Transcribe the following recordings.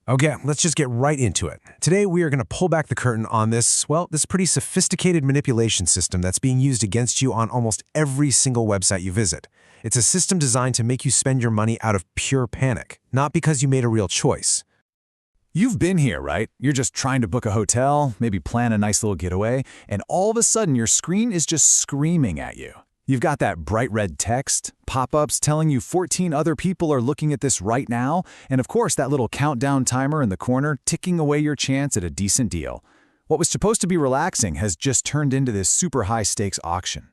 Okay, let's just get right into it. Today, we are going to pull back the curtain on this pretty sophisticated manipulation system that's being used against you on almost every single website you visit. It's a system designed to make you spend your money out of pure panic, not because you made a real choice. You've been here, right? You're just trying to book a hotel, maybe plan a nice little getaway, and all of a sudden your screen is just screaming at you. You've got that bright red text, pop-ups telling you 14 other people are looking at this right now, and of course that little countdown timer in the corner ticking away your chance at a decent deal. What was supposed to be relaxing has just turned into this super high-stakes auction.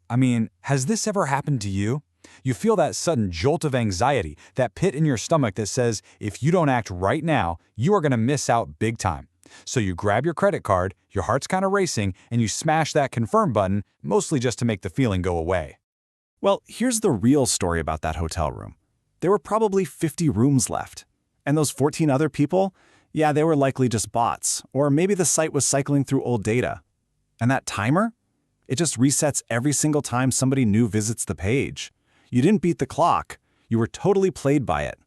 I mean, has this ever happened to you? You feel that sudden jolt of anxiety, that pit in your stomach that says, if you don't act right now, you are going to miss out big time. So you grab your credit card, your heart's kind of racing, and you smash that confirm button, mostly just to make the feeling go away. Well, here's the real story about that hotel room. There were probably 50 rooms left. And those 14 other people, yeah, they were likely just bots, or maybe the site was cycling through old data. And that timer? It just resets every single time somebody new visits the page. You didn't beat the clock. You were totally played by it.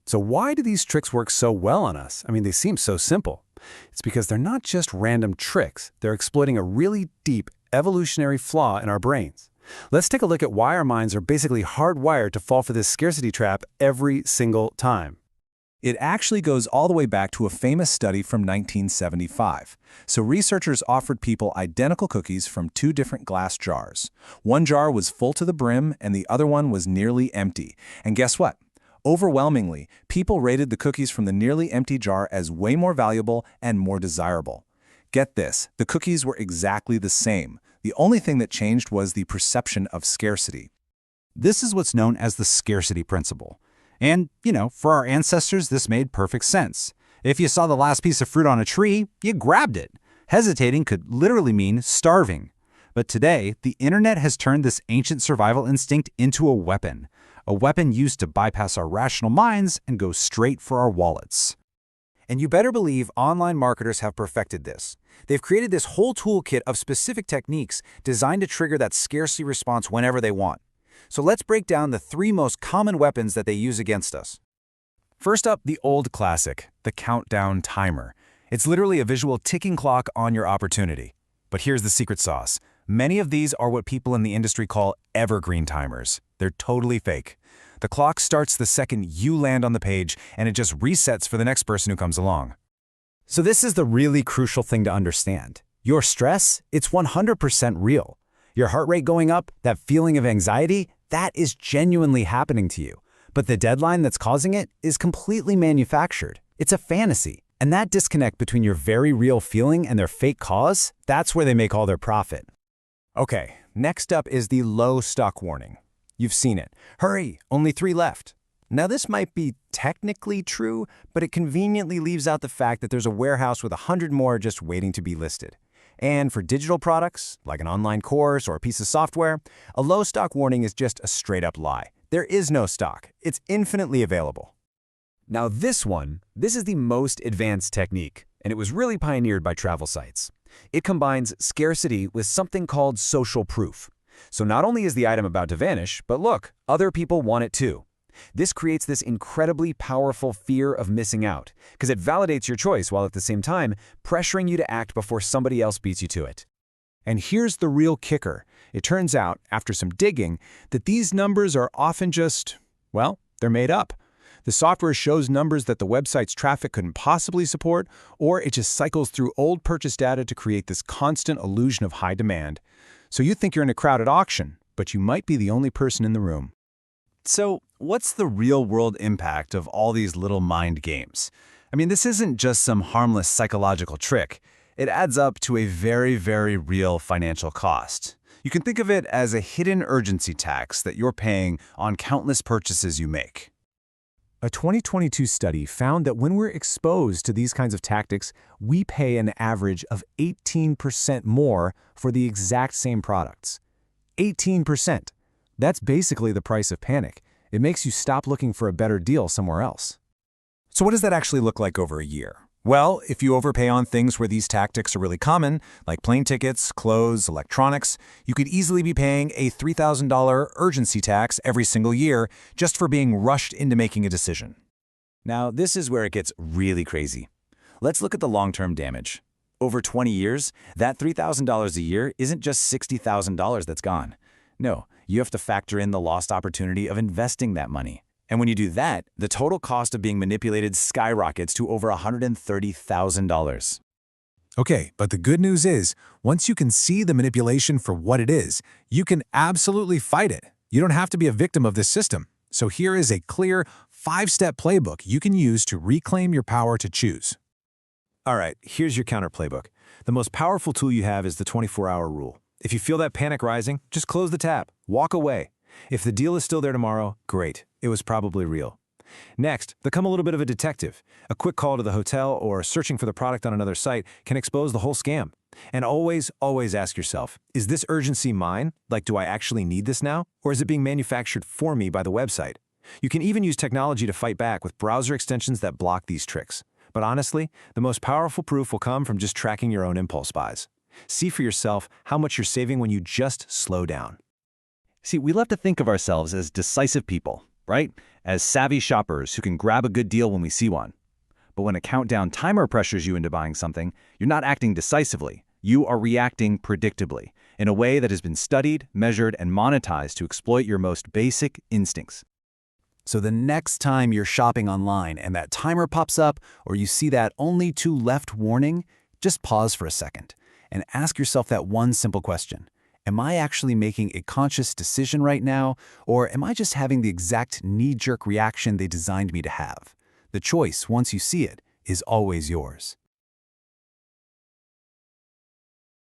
So why do these tricks work so well on us? I mean, they seem so simple. It's because they're not just random tricks. They're exploiting a really deep evolutionary flaw in our brains. Let's take a look at why our minds are basically hardwired to fall for this scarcity trap every single time. It actually goes all the way back to a famous study from 1975. So researchers offered people identical cookies from two different glass jars. One jar was full to the brim and the other one was nearly empty. And guess what? Overwhelmingly, people rated the cookies from the nearly empty jar as way more valuable and more desirable. Get this, the cookies were exactly the same. The only thing that changed was the perception of scarcity. This is what's known as the scarcity principle. And, for our ancestors, this made perfect sense. If you saw the last piece of fruit on a tree, you grabbed it. Hesitating could literally mean starving. But today, the internet has turned this ancient survival instinct into a weapon used to bypass our rational minds and go straight for our wallets. And you better believe online marketers have perfected this. They've created this whole toolkit of specific techniques designed to trigger that scarcity response whenever they want. So let's break down the 3 most common weapons that they use against us. First up, the old classic, the countdown timer. It's literally a visual ticking clock on your opportunity. But here's the secret sauce. Many of these are what people in the industry call evergreen timers. They're totally fake. The clock starts the second you land on the page, and it just resets for the next person who comes along. So this is the really crucial thing to understand. Your stress, it's 100% real. Your heart rate going up, that feeling of anxiety, that is genuinely happening to you. But the deadline that's causing it is completely manufactured. It's a fantasy. And that disconnect between your very real feeling and their fake cause, that's where they make all their profit. Okay, next up is the low stock warning. You've seen it. Hurry, only 3 left. Now this might be technically true, but it conveniently leaves out the fact that there's a warehouse with 100 more just waiting to be listed. And for digital products, like an online course or a piece of software, a low stock warning is just a straight-up lie. There is no stock. It's infinitely available. Now this is the most advanced technique, and it was really pioneered by travel sites. It combines scarcity with something called social proof. So not only is the item about to vanish, but look, other people want it too. This creates this incredibly powerful fear of missing out, because it validates your choice while at the same time pressuring you to act before somebody else beats you to it. And here's the real kicker. It turns out, after some digging, that these numbers are often just, they're made up. The software shows numbers that the website's traffic couldn't possibly support, or it just cycles through old purchase data to create this constant illusion of high demand. So you think you're in a crowded auction, but you might be the only person in the room. So what's the real-world impact of all these little mind games? I mean, this isn't just some harmless psychological trick. It adds up to a very, very real financial cost. You can think of it as a hidden urgency tax that you're paying on countless purchases you make. A 2022 study found that when we're exposed to these kinds of tactics, we pay an average of 18% more for the exact same products. 18%. That's basically the price of panic. It makes you stop looking for a better deal somewhere else. So what does that actually look like over a year? Well, if you overpay on things where these tactics are really common, like plane tickets, clothes, electronics, you could easily be paying a $3,000 urgency tax every single year just for being rushed into making a decision. Now, this is where it gets really crazy. Let's look at the long-term damage. Over 20 years, that $3,000 a year isn't just $60,000 that's gone. No, you have to factor in the lost opportunity of investing that money. And when you do that, the total cost of being manipulated skyrockets to over $130,000. Okay, but the good news is, once you can see the manipulation for what it is, you can absolutely fight it. You don't have to be a victim of this system. So here is a clear 5-step playbook you can use to reclaim your power to choose. All right, here's your counter playbook. The most powerful tool you have is the 24-hour rule. If you feel that panic rising, just close the tab, walk away. If the deal is still there tomorrow, great. It was probably real. Next, become a little bit of a detective. A quick call to the hotel or searching for the product on another site can expose the whole scam. And always, always ask yourself, is this urgency mine? Like, do I actually need this now? Or is it being manufactured for me by the website? You can even use technology to fight back with browser extensions that block these tricks. But honestly, the most powerful proof will come from just tracking your own impulse buys. See for yourself how much you're saving when you just slow down. See, we love to think of ourselves as decisive people, right? As savvy shoppers who can grab a good deal when we see one. But when a countdown timer pressures you into buying something, you're not acting decisively. You are reacting predictably, in a way that has been studied, measured, and monetized to exploit your most basic instincts. So the next time you're shopping online and that timer pops up, or you see that only to left warning, just pause for a second and ask yourself that one simple question. Am I actually making a conscious decision right now, or am I just having the exact knee-jerk reaction they designed me to have? The choice, once you see it, is always yours.